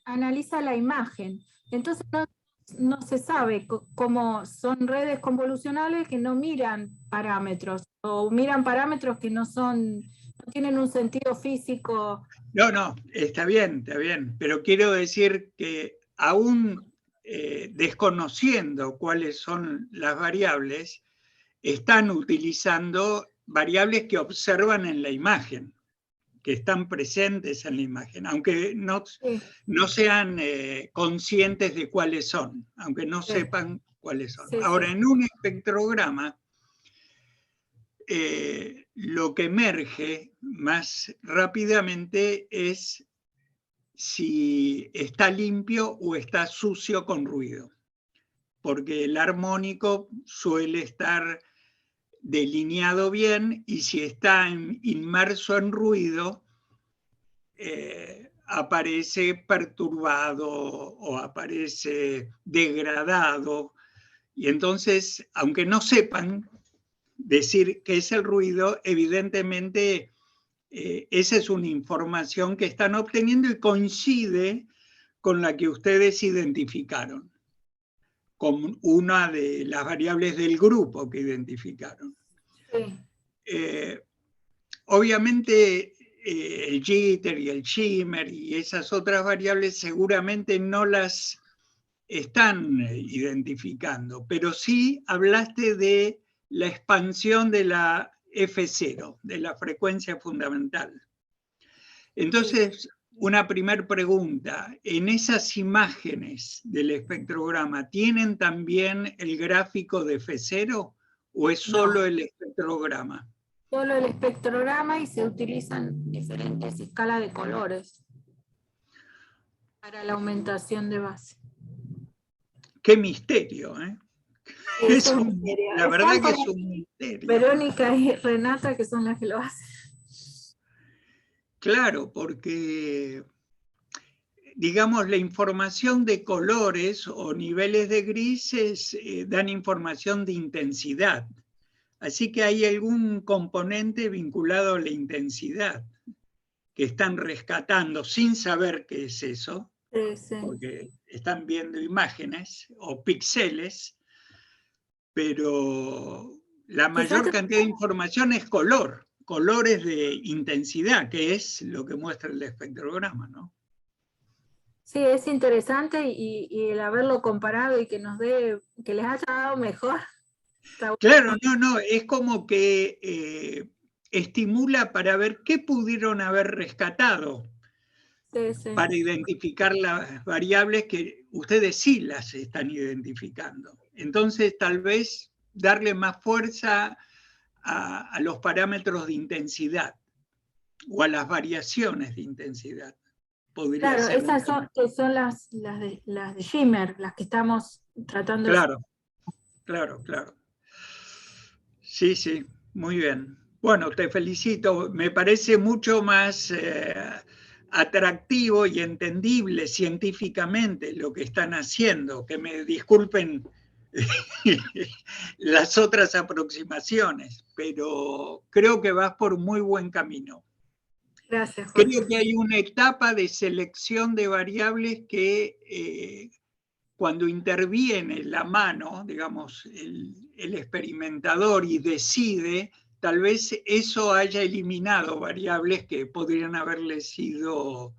analiza la imagen. Entonces no se sabe cómo son redes convolucionales que no miran parámetros o miran parámetros que no tienen un sentido físico. No, está bien, pero quiero decir que aún desconociendo cuáles son las variables, están utilizando variables que observan en la imagen, que están presentes en la imagen, aunque no sean conscientes de cuáles son, aunque no sepan cuáles son. Ahora, en un espectrograma, lo que emerge más rápidamente es si está limpio o está sucio con ruido, porque el armónico suele estar delineado bien y si está inmerso en ruido, aparece perturbado o aparece degradado. Y entonces, aunque no sepan decir qué es el ruido, evidentemente esa es una información que están obteniendo y coincide con la que ustedes identificaron, con una de las variables del grupo que identificaron. Obviamente el jitter y el shimmer y esas otras variables seguramente no las están identificando, pero sí hablaste de la expansión de la F0, de la frecuencia fundamental. Entonces, una primera pregunta, ¿en esas imágenes del espectrograma tienen también el gráfico de F0 o es solo No. el espectrograma? Solo el espectrograma y se utilizan diferentes escalas de colores para la aumentación de base. Qué misterio, ¿eh? Es un misterio. La verdad que es un misterio. Verónica y Renata, que son las que lo hacen. Claro, porque, digamos, la información de colores o niveles de grises dan información de intensidad. Así que hay algún componente vinculado a la intensidad que están rescatando sin saber qué es eso, Sí. porque están viendo imágenes o píxeles, pero la mayor cantidad de información es colores de intensidad, que es lo que muestra el espectrograma, ¿no? Sí, es interesante y el haberlo comparado y que nos dé, que les haya dado mejor. Claro, no, es como que estimula para ver qué pudieron haber rescatado para identificar las variables que ustedes sí las están identificando. Entonces, tal vez darle más fuerza a los parámetros de intensidad o a las variaciones de intensidad. Podría Claro, ser esas son las de Shimmer, las que estamos tratando Claro. Sí, muy bien. Bueno, te felicito. Me parece mucho más atractivo y entendible científicamente lo que están haciendo. Que me disculpen las otras aproximaciones, pero creo que vas por muy buen camino. Gracias, Jorge. Creo que hay una etapa de selección de variables que cuando interviene la mano, digamos, el experimentador y decide, tal vez eso haya eliminado variables que podrían haberle sido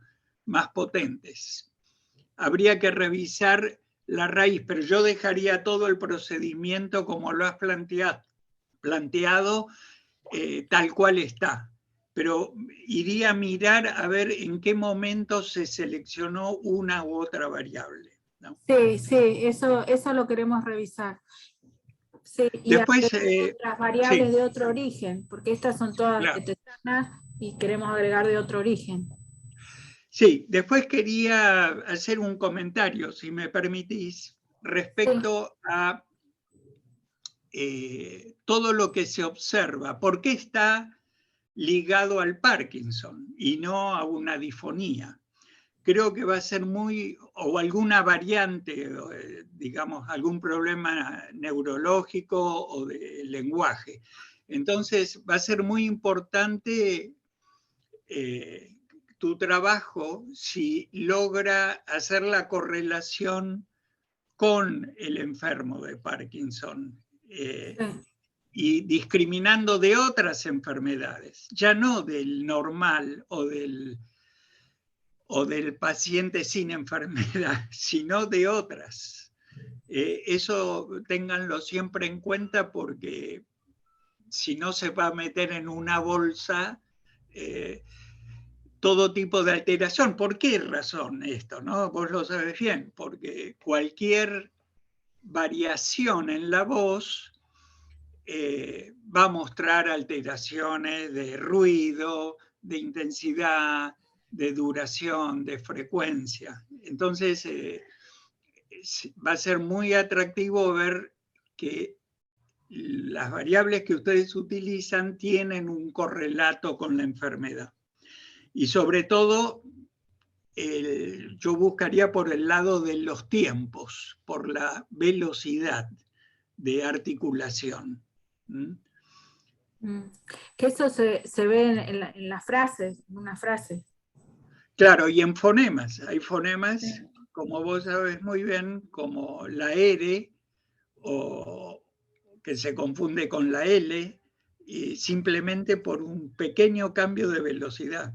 más potentes. Habría que revisar la raíz, pero yo dejaría todo el procedimiento como lo has planteado tal cual está. Pero iría a mirar a ver en qué momento se seleccionó una u otra variable, ¿no? Sí, eso lo queremos revisar. Sí, y Después, otras variables sí, de otro origen, porque estas son todas claro. tetanas y queremos agregar de otro origen. Sí, después quería hacer un comentario, si me permitís, respecto a todo lo que se observa. ¿Por qué está ligado al Parkinson y no a una disfonía? Creo que va a ser o alguna variante, digamos, algún problema neurológico o de lenguaje. Entonces, va a ser muy importante tu trabajo si logra hacer la correlación con el enfermo de Parkinson y discriminando de otras enfermedades, ya no del normal o del paciente sin enfermedad, sino de otras. Eso ténganlo siempre en cuenta porque si no se va a meter en una bolsa todo tipo de alteración. ¿Por qué razón esto? ¿No? Vos lo sabés bien, porque cualquier variación en la voz va a mostrar alteraciones de ruido, de intensidad, de duración, de frecuencia. Entonces, va a ser muy atractivo ver que las variables que ustedes utilizan tienen un correlato con la enfermedad. Y sobre todo, yo buscaría por el lado de los tiempos, por la velocidad de articulación. Que eso se ve en las frases, en una frase. Claro, y en fonemas. Hay fonemas, como vos sabes muy bien, como la R, o que se confunde con la L, y simplemente por un pequeño cambio de velocidad.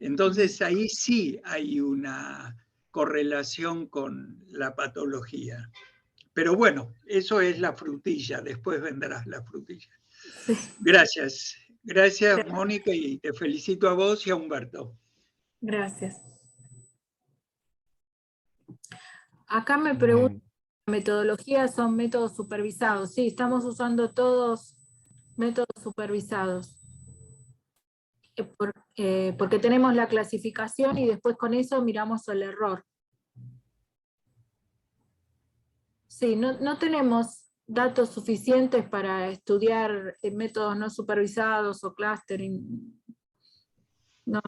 Entonces ahí sí hay una correlación con la patología. Pero bueno, eso es la frutilla, después vendrá la frutilla. Sí. Gracias. Gracias, Mónica, y te felicito a vos y a Humberto. Gracias. Acá me preguntan, metodologías son métodos supervisados. Sí, estamos usando todos métodos supervisados. Porque tenemos la clasificación y después con eso miramos el error. Sí, no tenemos datos suficientes para estudiar métodos no supervisados o clustering. No.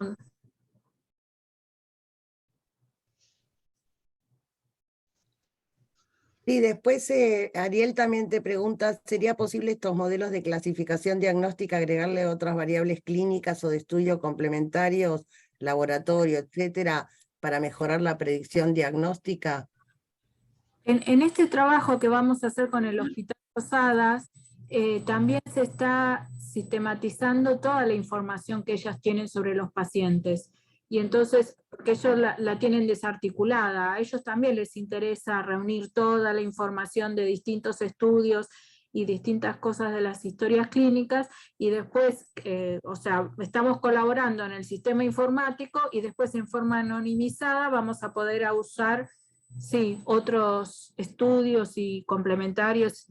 Y después Ariel también te pregunta, ¿sería posible estos modelos de clasificación diagnóstica agregarle otras variables clínicas o de estudio complementarios, laboratorio, etcétera, para mejorar la predicción diagnóstica? En este trabajo que vamos a hacer con el Hospital Posadas, también se está sistematizando toda la información que ellas tienen sobre los pacientes. Y entonces, porque ellos la tienen desarticulada, a ellos también les interesa reunir toda la información de distintos estudios y distintas cosas de las historias clínicas, y después, o sea, estamos colaborando en el sistema informático, y después en forma anonimizada vamos a poder usar sí, otros estudios y complementarios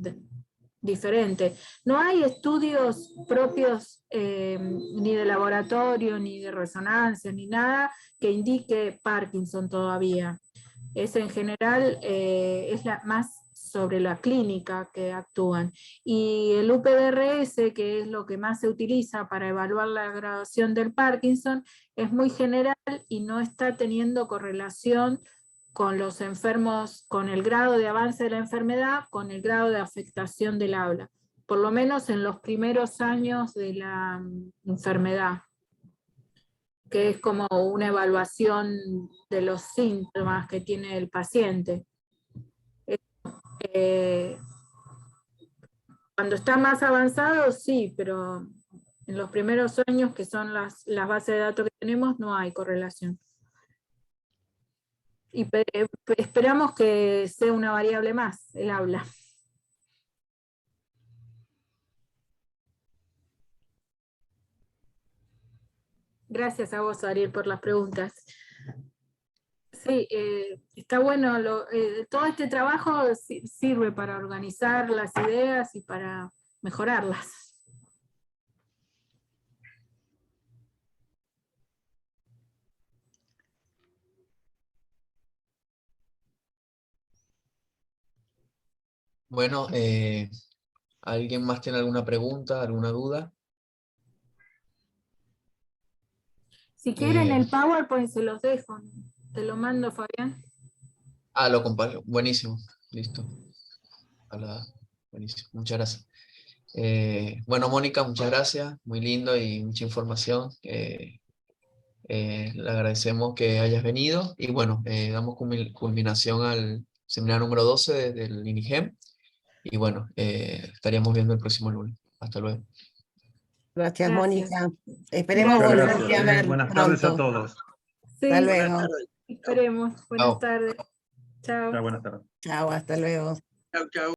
diferentes. No hay estudios propios ni de laboratorio, ni de resonancia, ni nada que indique Parkinson todavía. Es en general, es más sobre la clínica que actúan. Y el UPDRS, que es lo que más se utiliza para evaluar la graduación del Parkinson, es muy general y no está teniendo correlación con los enfermos, con el grado de avance de la enfermedad, con el grado de afectación del habla, por lo menos en los primeros años de la enfermedad, que es como una evaluación de los síntomas que tiene el paciente. Cuando está más avanzado, sí, pero en los primeros años, que son las bases de datos que tenemos, no hay correlación. Y esperamos que sea una variable más, el habla. Gracias a vos, Ariel, por las preguntas. Sí, está bueno, todo este trabajo sirve para organizar las ideas y para mejorarlas. Bueno, ¿alguien más tiene alguna pregunta, alguna duda? Si quieren el PowerPoint se los dejo. Te lo mando, Fabián. Lo comparto. Buenísimo. Listo. Buenísimo. Muchas gracias. Bueno, Mónica, muchas gracias. Muy lindo y mucha información. Le agradecemos que hayas venido. Y bueno, damos culminación al seminario número 12 del INIGEM. Y bueno, estaríamos viendo el próximo lunes. Hasta luego. Gracias, Gracias. Mónica. Esperemos Gracias. volverte a ver Buenas tardes a pronto. todos. Sí, Hasta Buenas luego. tardes. esperemos. Buenas Chao. tardes. Chao. Buenas tardes. Chao, hasta luego. Chau, chau.